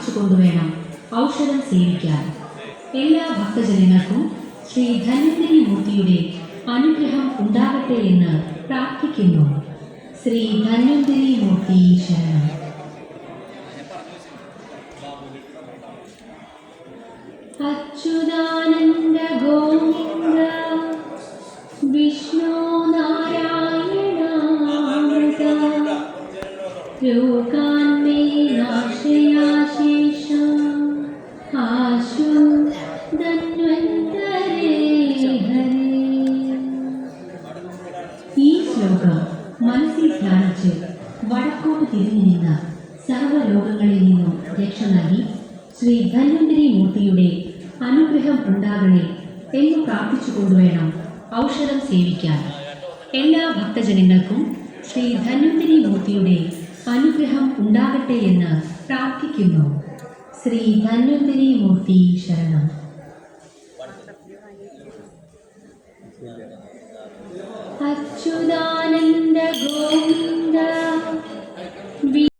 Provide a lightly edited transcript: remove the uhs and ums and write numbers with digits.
പ്രാർത്ഥിച്ചുകൊണ്ടുവേണം ഔഷധം സേവിക്കാൻ. എല്ലാ ഭക്തജനങ്ങൾക്കും ശ്രീ ധന്വന്തരി മൂർത്തിയുടെ അനുഗ്രഹം ഉണ്ടാകട്ടെ എന്ന് പ്രാർത്ഥിക്കുന്നു. ശ്രീ ധന്വന്തരി മൂർത്തി ശരണം. അച്യുതാനന്ദ ഗോവിന്ദ വിഷ്ണു നാരായണ ലോകാന്മേ നാശയാശേഷ ആശു ധന്വന്തരേ ഹരേ. ഈ ശ്ലോകം മനസ്സിൽ ധ്യാനിച്ച് വടക്കോട്ട് തിരിഞ്ഞു നിന്ന് സർവ്വലോകങ്ങളിൽ നിന്നും രക്ഷ നൽകി ശ്രീ ധന്വന്തരി മൂർത്തിയുടെ അനുഗ്രഹം ഉണ്ടാകണേ എന്ന് പ്രാർത്ഥിച്ചുകൊണ്ടുവേണം ഔഷധം സേവിക്കാൻ. എല്ലാ ഭക്തജനങ്ങൾക്കും ശ്രീ ധന്വന്തരി മൂർത്തിയുടെ അനുഗ്രഹം ഉണ്ടാകട്ടെ എന്ന് പ്രാർത്ഥിക്കുന്നു. ശ്രീ ധന്വന്തരി മൂർത്തി ശരണം. അച്യുതാനന്ദ ഗോവിന്ദ